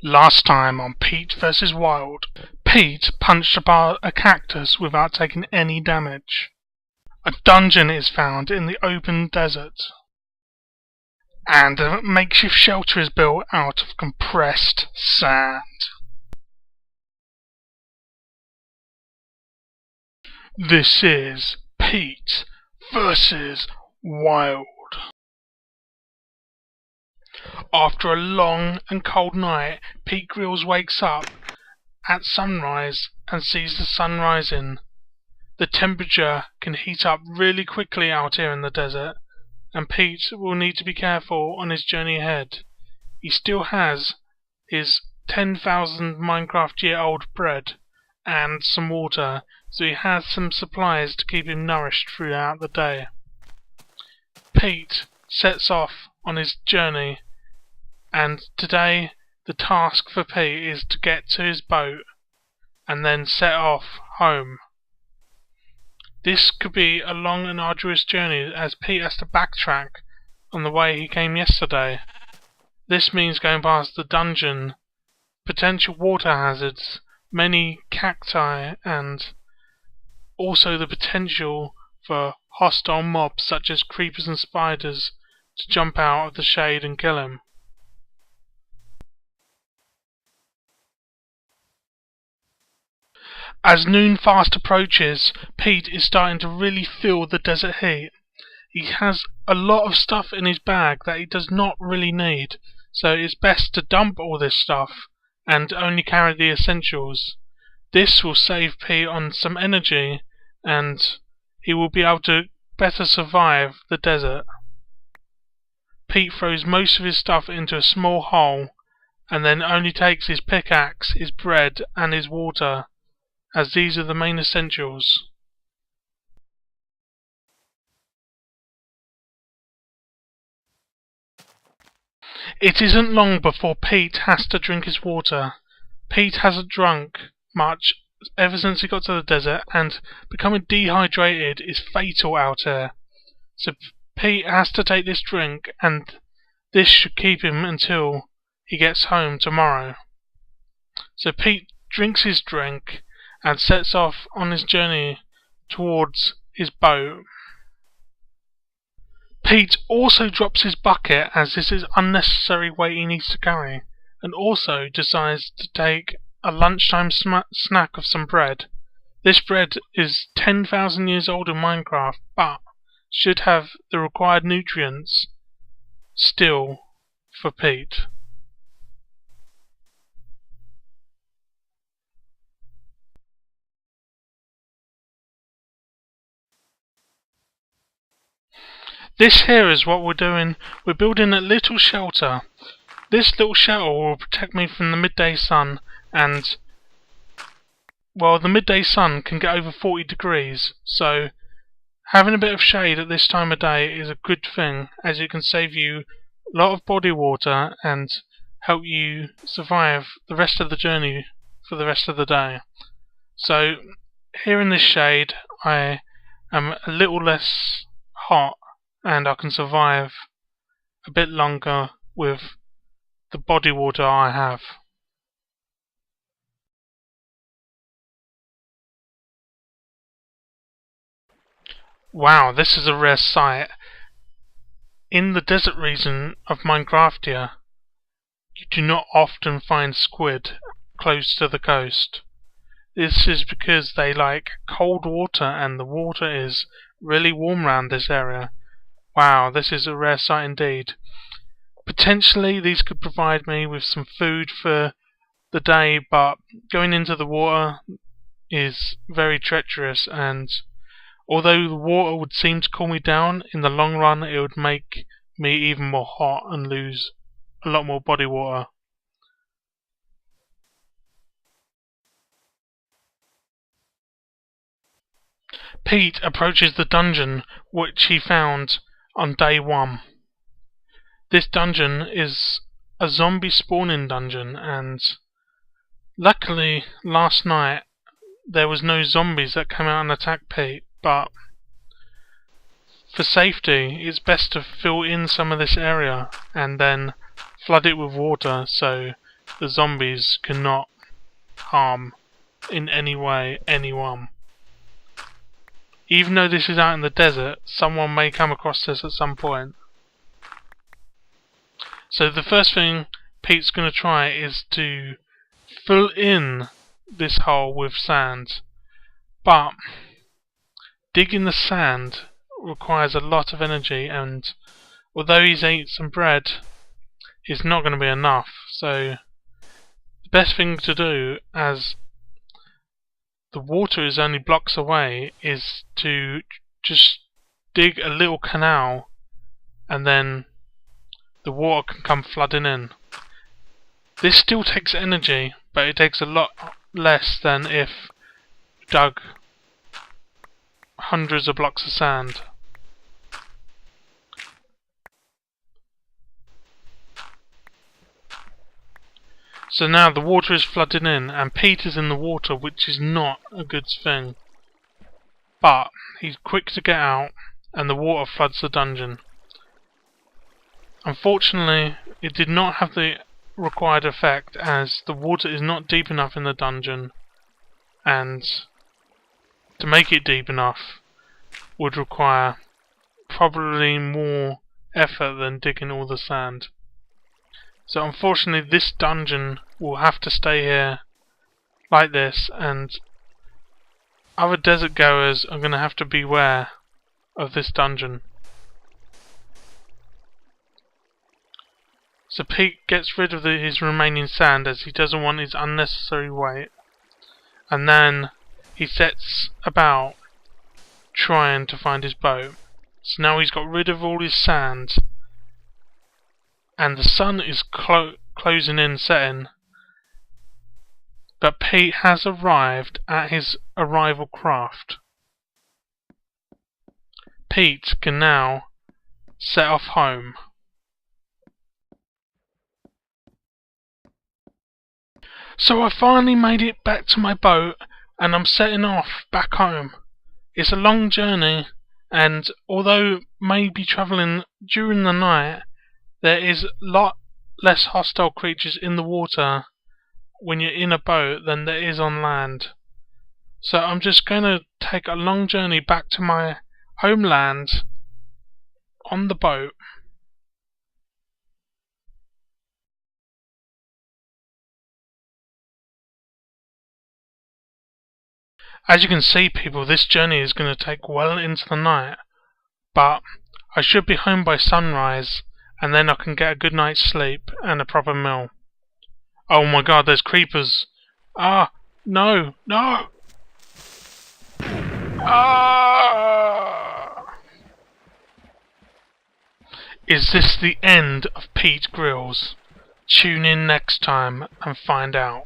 Last time on Pete vs. Wild, Pete punched a cactus without taking any damage. A dungeon is found in the open desert. And a makeshift shelter is built out of compressed sand. This is Pete vs. Wild. After a long and cold night, Pete Grills wakes up at sunrise and sees the sun rising. The temperature can heat up really quickly out here in the desert, and Pete will need to be careful on his journey ahead. He still has his 10,000 Minecraft year old bread and some water, so he has some supplies to keep him nourished throughout the day. Pete sets off on his journey, and today the task for Pete is to get to his boat and then set off home. This could be a long and arduous journey, as Pete has to backtrack on the way he came yesterday. This means going past the dungeon, potential water hazards, many cacti, and also the potential for hostile mobs such as creepers and spiders to jump out of the shade and kill him. As noon fast approaches, Pete is starting to really feel the desert heat. He has a lot of stuff in his bag that he does not really need, so it's best to dump all this stuff and only carry the essentials. This will save Pete on some energy, and he will be able to better survive the desert. Pete throws most of his stuff into a small hole, and then only takes his pickaxe, his bread, and his water, as these are the main essentials. It isn't long before Pete has to drink his water. Pete hasn't drunk much ever since he got to the desert, and becoming dehydrated is fatal out here. So Pete has to take this drink, and this should keep him until he gets home tomorrow. So Pete drinks his drink and sets off on his journey towards his boat. Pete also drops his bucket, as this is unnecessary weight he needs to carry, and also decides to take a lunchtime snack of some bread. This bread is 10,000 years old in Minecraft, but should have the required nutrients still for Pete. This here is what we're doing. We're building a little shelter. This little shelter will protect me from the midday sun, and well, the midday sun can get over 40 degrees, so having a bit of shade at this time of day is a good thing, as it can save you a lot of body water and help you survive the rest of the journey for the rest of the day. So here in this shade I am a little less hot, and I can survive a bit longer with the body water I have. Wow, this is a rare sight. In the desert region of Minecraftia, you do not often find squid close to the coast. This is because they like cold water, and the water is really warm around this area. Wow, this is a rare sight indeed. Potentially these could provide me with some food for the day, but going into the water is very treacherous, and although the water would seem to cool me down, in the long run it would make me even more hot and lose a lot more body water. Pete approaches the dungeon which he found on day 1. This dungeon is a zombie spawning dungeon, and luckily last night there was no zombies that came out and attacked Pete, but for safety it's best to fill in some of this area and then flood it with water so the zombies cannot harm in any way anyone. Even though this is out in the desert, someone may come across this at some point. So the first thing Pete's going to try is to fill in this hole with sand. But digging the sand requires a lot of energy, and although he's ate some bread, it's not going to be enough. So the best thing to do, as the water is only blocks away, is to just dig a little canal, and then the water can come flooding in. This still takes energy, but it takes a lot less than if you dug hundreds of blocks of sand. So now the water is flooding in, and Pete is in the water, which is not a good thing. But he's quick to get out, and the water floods the dungeon. Unfortunately, it did not have the required effect, as the water is not deep enough in the dungeon, and to make it deep enough would require probably more effort than digging all the sand. So unfortunately this dungeon will have to stay here like this, and other desert goers are going to have to beware of this dungeon. So Pete gets rid of his remaining sand, as he doesn't want his unnecessary weight, and then he sets about trying to find his boat. So now he's got rid of all his sand, and the sun is closing in, setting, but Pete has arrived at his arrival craft. Pete can now set off home. So I finally made it back to my boat, and I'm setting off back home. It's a long journey, and although maybe travelling during the night, there is a lot less hostile creatures in the water when you're in a boat than there is on land. So I'm just going to take a long journey back to my homeland on the boat. As you can see, people, this journey is going to take well into the night, but I should be home by sunrise, and then I can get a good night's sleep and a proper meal. Oh my god, there's creepers! Ah! No! No! Ah! Is this the end of Pete Grills? Tune in next time and find out.